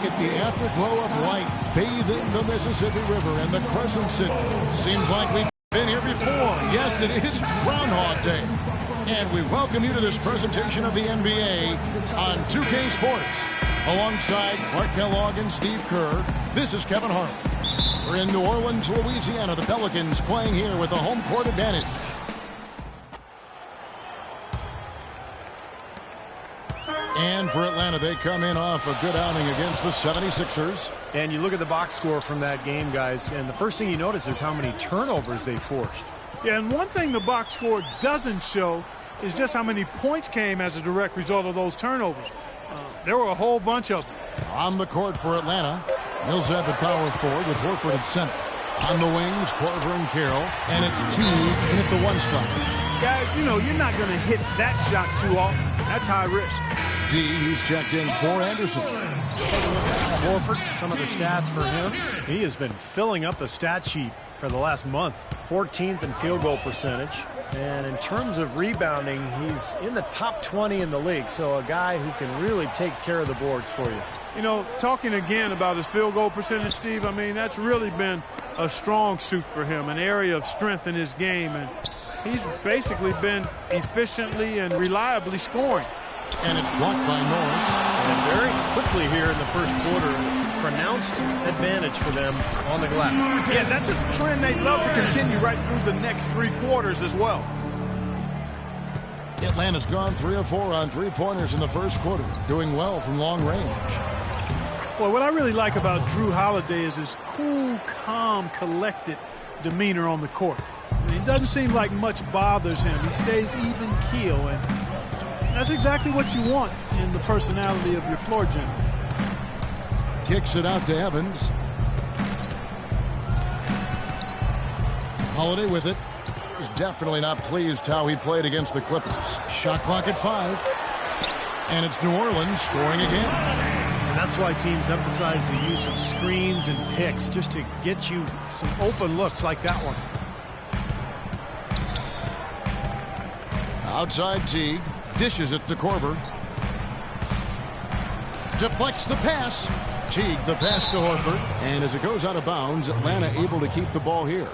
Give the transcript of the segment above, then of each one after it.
at the afterglow of light bathing the Mississippi River and the Crescent City. Seems like we've been here before. Yes, it is Groundhog Day. And we welcome you to this presentation of the NBA on 2K Sports. Alongside Clark Kellogg and Steve Kerr, this is Kevin Harlan. We're in New Orleans, Louisiana. The Pelicans playing here with a home court advantage. And for Atlanta, they come in off a good outing against the 76ers. And you look at the box score from that game, guys, and the first thing you notice is how many turnovers they forced. Yeah, and one thing the box score doesn't show is just how many points came as a direct result of those turnovers. There were a whole bunch of them. On the court for Atlanta, Millsap at power forward with Horford at center. On the wings, Korver and Carroll, and it's Teague in at the one spot. Guys, you know, you're not going to hit that shot too often. That's high risk. D, he's checked in for Anderson. Horford, some of the stats for him. He has been filling up the stat sheet for the last month. 14th in field goal percentage. And in terms of rebounding, he's in the top 20 in the league. So a guy who can really take care of the boards for you. You know, talking again about his field goal percentage, Steve, I mean, that's really been a strong suit for him, an area of strength in his game. And he's basically been efficiently and reliably scoring. And it's blocked by Norris. And very quickly here in the first quarter, pronounced advantage for them on the glass. Yeah, that's a trend they'd love to continue right through the next three quarters as well. Atlanta's gone 3 of 4 on three-pointers in the first quarter, doing well from long range. Well, what I really like about Jrue Holiday is his cool, calm, collected demeanor on the court. I mean, it doesn't seem like much bothers him. He stays even keel, and that's exactly what you want in the personality of your floor general. Kicks it out to Evans. Holiday with it. He's definitely not pleased how he played against the Clippers. Shot clock at 5. And it's New Orleans scoring again. And that's why teams emphasize the use of screens and picks just to get you some open looks like that one. Outside Teague. Dishes it to Korver. Deflects the pass. Teague the pass to Horford. And as it goes out of bounds, Atlanta able to keep the ball here.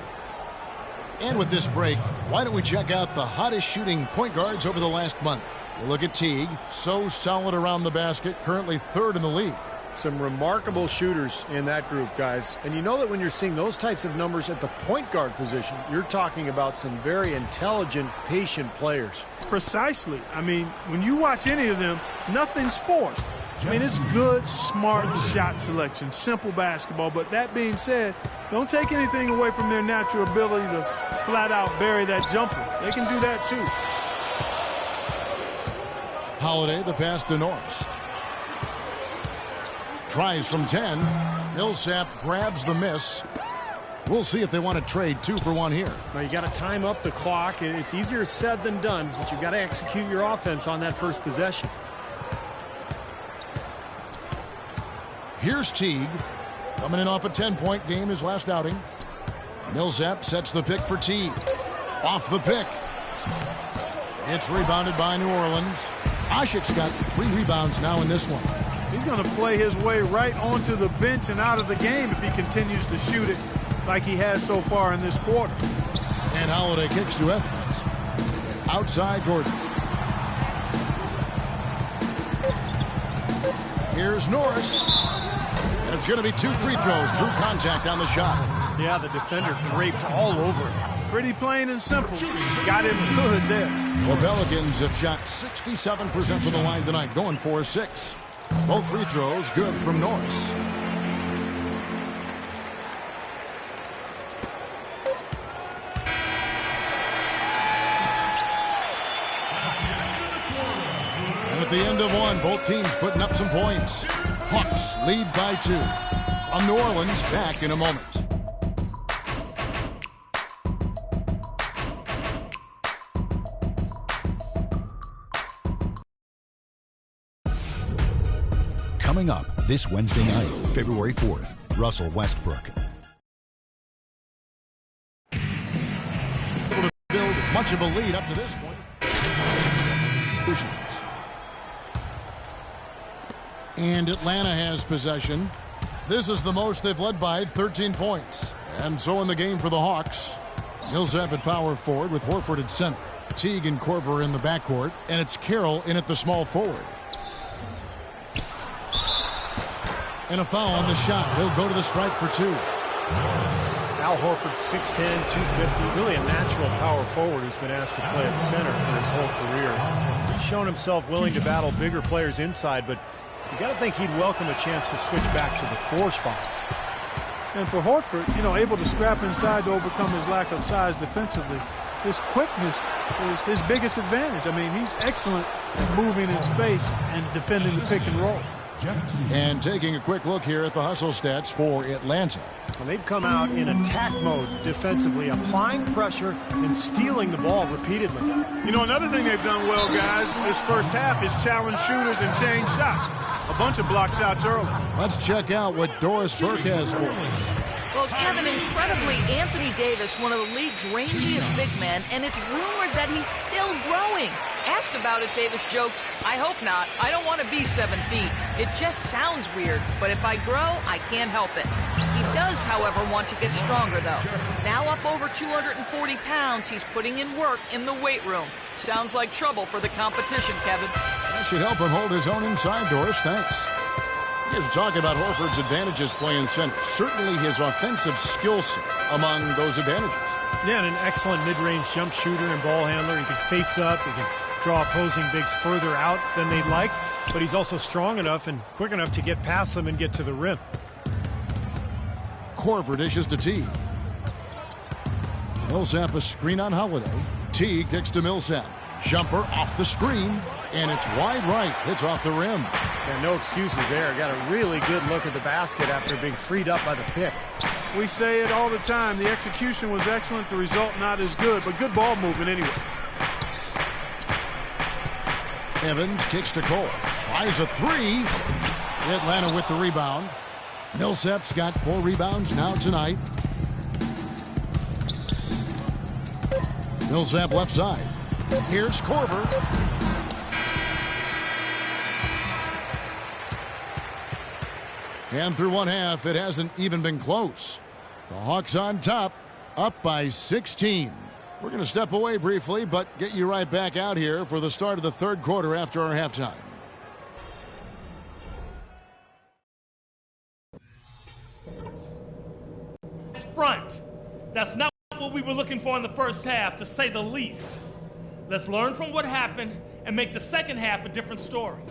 And with this break, why don't we check out the hottest shooting point guards over the last month. You look at Teague, so solid around the basket, currently 3rd in the league. Some remarkable shooters in that group, guys. And you know that when you're seeing those types of numbers at the point guard position, you're talking about some very intelligent, patient players. Precisely. I mean, when you watch any of them, nothing's forced. I mean, it's good, smart shot selection, simple basketball. But that being said, don't take anything away from their natural ability to flat out bury that jumper. They can do that too. Holiday, the pass to Norris. Tries from 10. Millsap grabs the miss. We'll see if they want to trade 2 for 1 here. Well, you got to time up the clock. It's easier said than done, but you've got to execute your offense on that first possession. Here's Teague. Coming in off a 10-point game his last outing. Millsap sets the pick for Teague. Off the pick. It's rebounded by New Orleans. Asik's got 3 rebounds now in this one. He's going to play his way right onto the bench and out of the game if he continues to shoot it like he has so far in this quarter. And Holiday kicks to Evans. Outside Gordon. Here's Norris. And it's going to be 2 free throws. Drew contact on the shot. Yeah, the defender draped all over him. Pretty plain and simple. Got him good there. The Pelicans have shot 67% from the line tonight, going 4-6. Both free throws good from Norris. And at the end of one, both teams putting up some points. Hawks lead by 2. From New Orleans, back in a moment. Coming up this Wednesday night, February 4th, Russell Westbrook. Able to build much of a lead up to this point. And Atlanta has possession. This is the most they've led by, 13 points. And so in the game for the Hawks, Millsap at power forward with Horford at center. Teague and Korver in the backcourt, and it's Carroll in at the small forward. And a foul on the shot. He'll go to the stripe for 2. Al Horford, 6'10", 250, really a natural power forward who's been asked to play at center for his whole career. He's shown himself willing to battle bigger players inside, but you got to think he'd welcome a chance to switch back to the 4 spot. And for Horford, able to scrap inside to overcome his lack of size defensively, his quickness is his biggest advantage. I mean, he's excellent at moving in space and defending the pick and roll. And taking a quick look here at the hustle stats for Atlanta. And they've come out in attack mode defensively, applying pressure and stealing the ball repeatedly. Another thing they've done well, guys, this first half is challenge shooters and change shots. A bunch of block shots early. Let's check out what Doris Burke has for us. Well, Kevin, incredibly, Anthony Davis, one of the league's rangiest big men, and it's rumored that he's still growing. Asked about it, Davis joked, "I hope not. I don't want to be 7 feet. It just sounds weird, but if I grow, I can't help it." He does, however, want to get stronger, though. Now up over 240 pounds, he's putting in work in the weight room. Sounds like trouble for the competition, Kevin. That should help him hold his own inside, Doris. Thanks. Here's talk about Horford's advantages playing center. Certainly his offensive skill set among those advantages. Yeah, and an excellent mid-range jump shooter and ball handler. He can face up. He can draw opposing bigs further out than they'd like. But he's also strong enough and quick enough to get past them and get to the rim. Korver dishes to Teague. Millsap a screen on Holiday. Teague kicks to Millsap. Jumper off the screen. And it's wide right. Hits off the rim. Yeah, no excuses there. Got a really good look at the basket after being freed up by the pick. We say it all the time. The execution was excellent. The result not as good, but good ball movement anyway. Evans kicks to Cole. Tries a 3. Atlanta with the rebound. Millsap's got 4 rebounds now tonight. Millsap left side. Here's Korver. And through one half, it hasn't even been close. The Hawks on top, up by 16. We're going to step away briefly, but get you right back out here for the start of the third quarter after our halftime. Front. That's not what we were looking for in the first half, to say the least. Let's learn from what happened and make the second half a different story.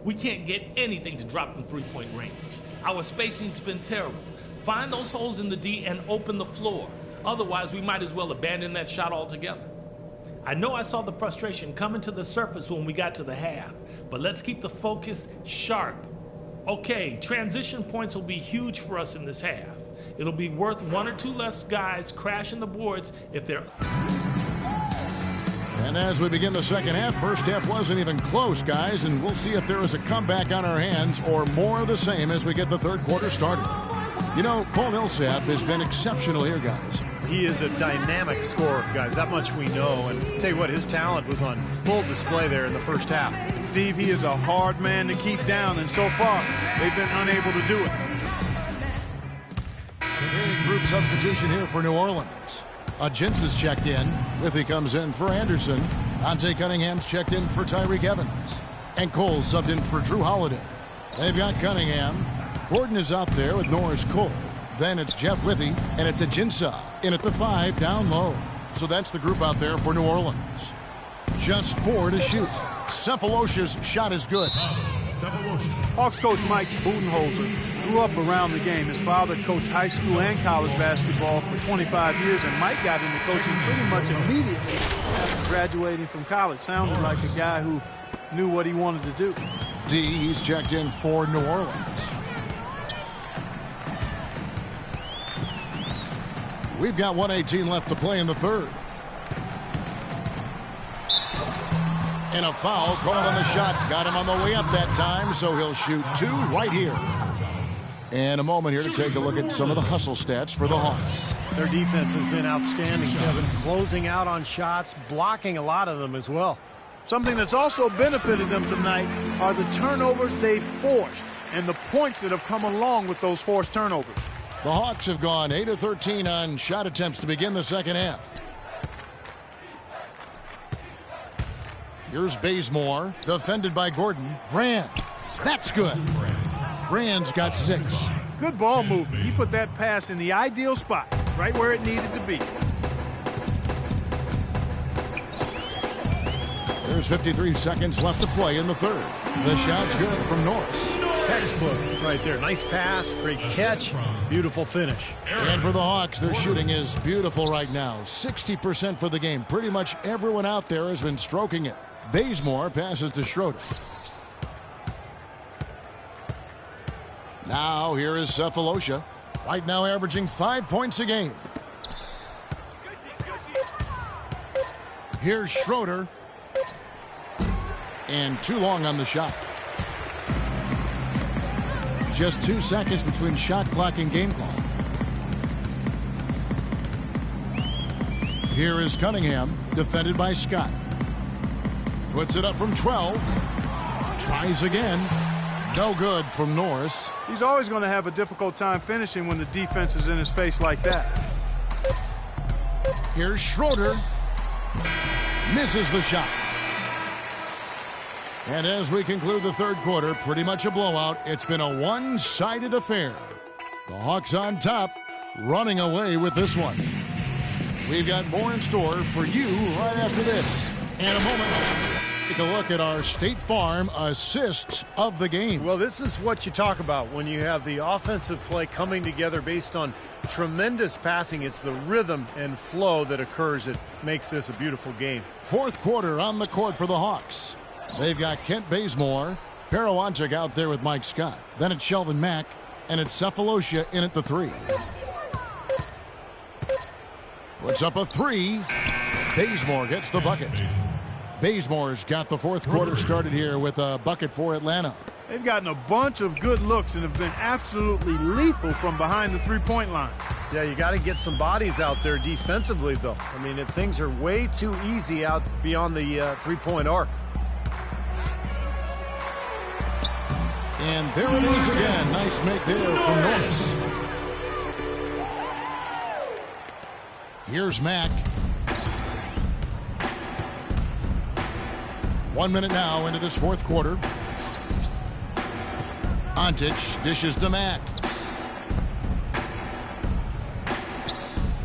We can't get anything to drop from three-point range. Our spacing's been terrible. Find those holes in the D and open the floor. Otherwise, we might as well abandon that shot altogether. I know I saw the frustration coming to the surface when we got to the half, but let's keep the focus sharp. Okay, transition points will be huge for us in this half. It'll be worth 1 or 2 less guys crashing the boards if they're... And as we begin the second half, first half wasn't even close, guys, and we'll see if there is a comeback on our hands or more of the same as we get the third quarter started. You know, Paul Millsap has been exceptional here, guys. He is a dynamic scorer, guys. That much we know. And I'll tell you what, his talent was on full display there in the first half. Steve, he is a hard man to keep down, and so far, they've been unable to do it. Big group substitution here for New Orleans. Jins is checked in. Withy comes in for Anderson. Ante Cunningham's checked in for Tyreke Evans. And Cole subbed in for Drew Holiday. They've got Cunningham. Gordon is out there with Norris Cole. Then it's Jeff Withy, and it's Ajinça in at the 5 down low. So that's the group out there for New Orleans. Just 4 to shoot. Cephalosha's shot is good. Hawks coach Mike Budenholzer grew up around the game. His father coached high school and college basketball for 25 years, and Mike got into coaching pretty much immediately after graduating from college. Sounded like a guy who knew what he wanted to do. D, he's checked in for New Orleans. We've got 1:18 left to play in the third. And a foul called on the shot. Got him on the way up that time, so he'll shoot 2 right here. And a moment here to take a look at some of the hustle stats for the Hawks. Their defense has been outstanding, Kevin. Closing out on shots, blocking a lot of them as well. Something that's also benefited them tonight are the turnovers they've forced and the points that have come along with those forced turnovers. The Hawks have gone 8 of 13 on shot attempts to begin the second half. Here's Bazemore, defended by Gordon. Brand, that's good. Brand's got 6. Good ball movement. He put that pass in the ideal spot, right where it needed to be. There's 53 seconds left to play in the third. The shot's good from Norris. Textbook right there. Nice pass, great catch, beautiful finish. And for the Hawks, their shooting is beautiful right now. 60% for the game. Pretty much everyone out there has been stroking it. Bazemore passes to Schroeder. Now here is Cephalosha. Right now averaging 5 points a game. Here's Schroeder. And too long on the shot. Just 2 seconds between shot clock and game clock. Here is Cunningham, defended by Scott. Puts it up from 12. Tries again. No good from Norris. He's always going to have a difficult time finishing when the defense is in his face like that. Here's Schroeder. Misses the shot. And as we conclude the third quarter, pretty much a blowout. It's been a one-sided affair. The Hawks on top, running away with this one. We've got more in store for you right after this. In a moment, take a look at our State Farm assists of the game. Well, this is what you talk about when you have the offensive play coming together based on tremendous passing. It's the rhythm and flow that occurs that makes this a beautiful game. Fourth quarter on the court for the Hawks. They've got Kent Bazemore, Parawanchik out there with Mike Scott. Then it's Shelvin Mack, and it's Cephalosha in at the 3. Puts up a 3. Bazemore gets the bucket. Bazemore's got the fourth quarter started here with a bucket for Atlanta. They've gotten a bunch of good looks and have been absolutely lethal from behind the three-point line. Yeah, you got to get some bodies out there defensively, though. I mean, things are way too easy out beyond the three-point arc. And there it is again. Nice make there from Norris. Here's Mack. 1 minute now into this fourth quarter. Antic dishes to Mack.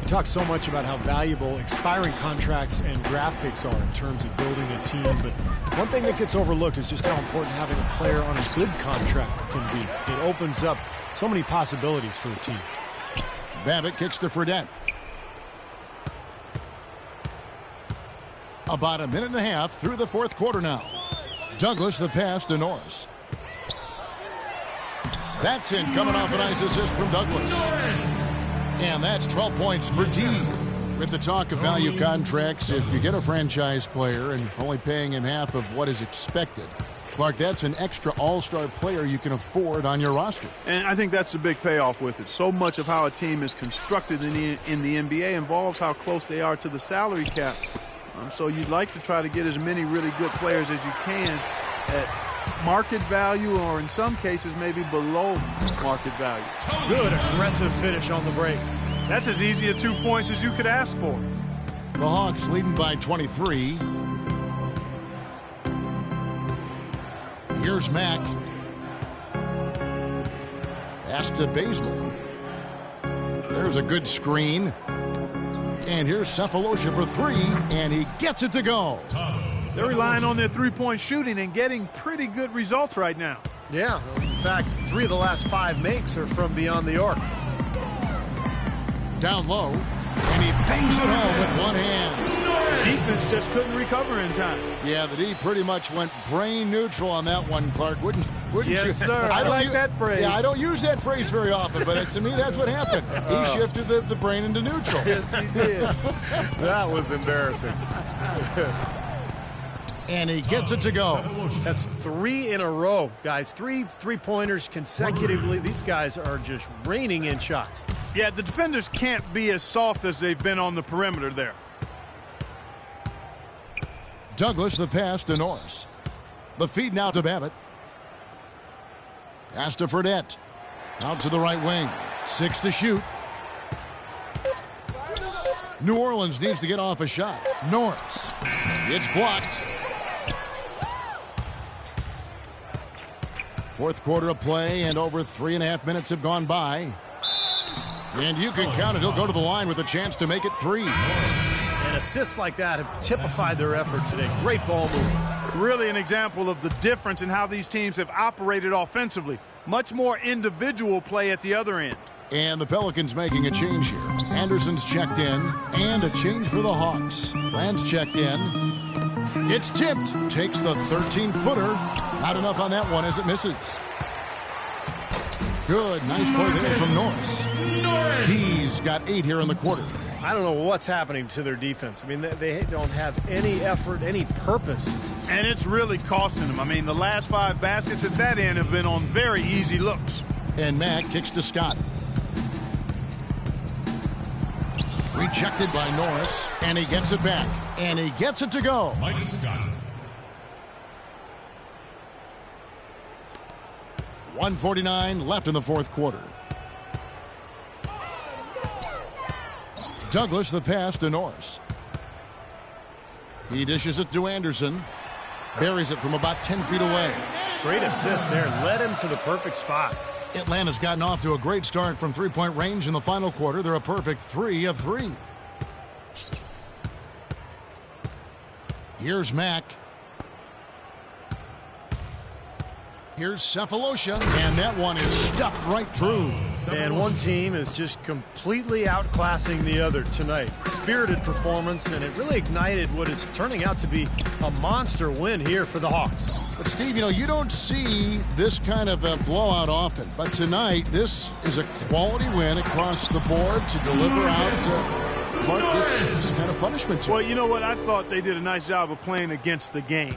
We talk so much about how valuable expiring contracts and draft picks are in terms of building a team, but one thing that gets overlooked is just how important having a player on a good contract can be. It opens up so many possibilities for a team. Babbitt kicks to Fredette. About a minute and a half through the fourth quarter now. Douglas the pass to Norris. That's in, coming off a nice assist from Douglas. And that's 12 points for D. With the talk of value contracts, if you get a franchise player and only paying him half of what is expected, Clark, that's an extra all-star player you can afford on your roster. And I think that's the big payoff with it. So much of how a team is constructed in the NBA involves how close they are to the salary cap. So you'd like to try to get as many really good players as you can at market value, or in some cases maybe below market value. Good aggressive finish on the break. That's as easy a 2 points as you could ask for. The Hawks leading by 23. Here's Mack. Pass to Bazemore. There's a good screen. And here's Cephalosha for 3, and he gets it to go. They're relying on their three-point shooting and getting pretty good results right now. Yeah, in fact, 3 of the last 5 makes are from beyond the arc. Down low, and he bangs it home with one hand. Defense just couldn't recover in time. Yeah, the D pretty much went brain neutral on that one, Clark. Wouldn't yes, you? Sir. I like that phrase. Yeah, I don't use that phrase very often, but to me, that's what happened. He shifted the brain into neutral. Yes, he did. That was embarrassing. And he gets it to go. That's 3 in a row, guys. 3 three-pointers consecutively. These guys are just raining in shots. Yeah, the defenders can't be as soft as they've been on the perimeter there. Douglas the pass to Norris. The feed now to Babbitt. Pass to Fredette. Out to the right wing. 6 to shoot. New Orleans needs to get off a shot. Norris. It's blocked. Fourth quarter of play, and over 3.5 minutes have gone by. And you can count it. He'll go to the line with a chance to make it 3. And assists like that have typified their effort today. Great ball movement. Really an example of the difference in how these teams have operated offensively. Much more individual play at the other end. And the Pelicans making a change here. Anderson's checked in, and a change for the Hawks. Rand's checked in. It's tipped. Takes the 13-footer. Not enough on that one as it misses. Good. Nice play there from Norris. D's got 8 here in the quarter. I don't know what's happening to their defense. I mean, they don't have any effort, any purpose. And it's really costing them. I mean, the last 5 baskets at that end have been on very easy looks. And Mack kicks to Scott. Rejected by Norris, and he gets it back. And he gets it to go. Mike Scott. 1:49 left in the fourth quarter. Douglas the pass to Norris. He dishes it to Anderson. Buries it from about 10 feet away. Great assist there. Led him to the perfect spot. Atlanta's gotten off to a great start from three-point range in the final quarter. They're a perfect 3 of 3. Here's Mack. Here's Cephalosha, and that one is stuffed right through. And one team is just completely outclassing the other tonight. Spirited performance, and it really ignited what is turning out to be a monster win here for the Hawks. But, Steve, you don't see this kind of a blowout often. But tonight, this is a quality win across the board to deliver out Clark this kind of punishment to. Well, you know what? I thought they did a nice job of playing against the game.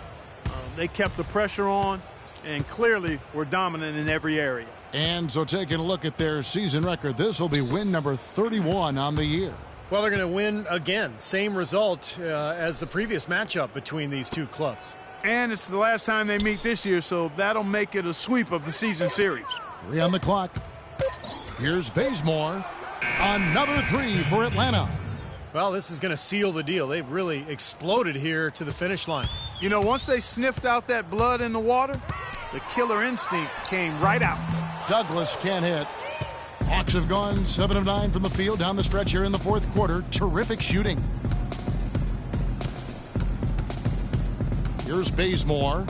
They kept the pressure on, and clearly were dominant in every area. And so taking a look at their season record, this will be win number 31 on the year. Well, they're going to win again. Same result as the previous matchup between these two clubs. And it's the last time they meet this year, so that'll make it a sweep of the season series. 3 on the clock. Here's Bazemore. Another 3 for Atlanta. Well, this is going to seal the deal. They've really exploded here to the finish line. Once they sniffed out that blood in the water, the killer instinct came right out. Douglas can't hit. Hawks have gone 7 of 9 from the field down the stretch here in the fourth quarter. Terrific shooting. Here's Bazemore.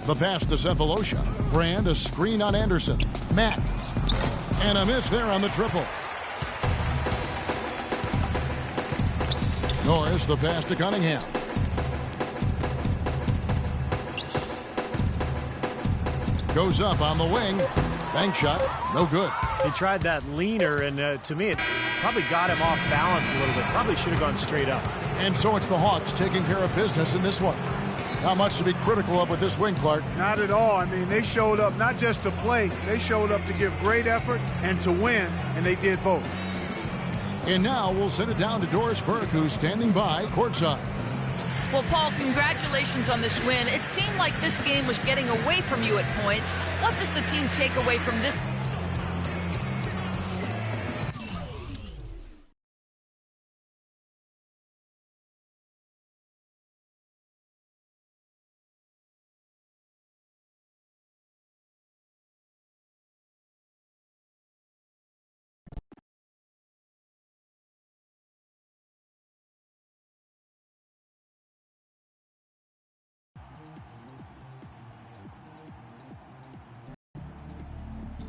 The pass to Cephalosha. Brand, a screen on Anderson. Mack. And a miss there on the triple. Norris, the pass to Cunningham. Goes up on the wing. Bank shot. No good. He tried that leaner, and to me, it probably got him off balance a little bit. Probably should have gone straight up. And so it's the Hawks taking care of business in this one. Not much to be critical of with this win, Clark. Not at all. I mean, they showed up not just to play. They showed up to give great effort and to win, and they did both. And now we'll send it down to Doris Burke, who's standing by courtside. Well, Paul, congratulations on this win. It seemed like this game was getting away from you at points. What does the team take away from this?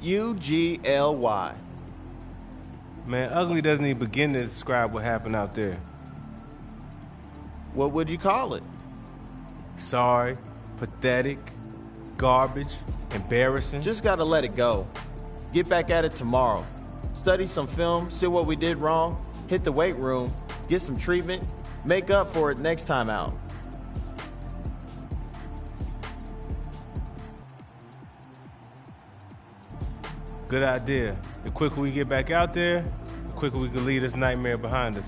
UGLY. Man, ugly doesn't even begin to describe what happened out there. What would you call it? Sorry, pathetic, garbage, embarrassing. Just gotta let it go. Get back at it tomorrow. Study some film, see what we did wrong, hit the weight room, get some treatment, make up for it next time out. Good idea. The quicker we get back out there, the quicker we can leave this nightmare behind us.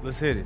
Let's hit it.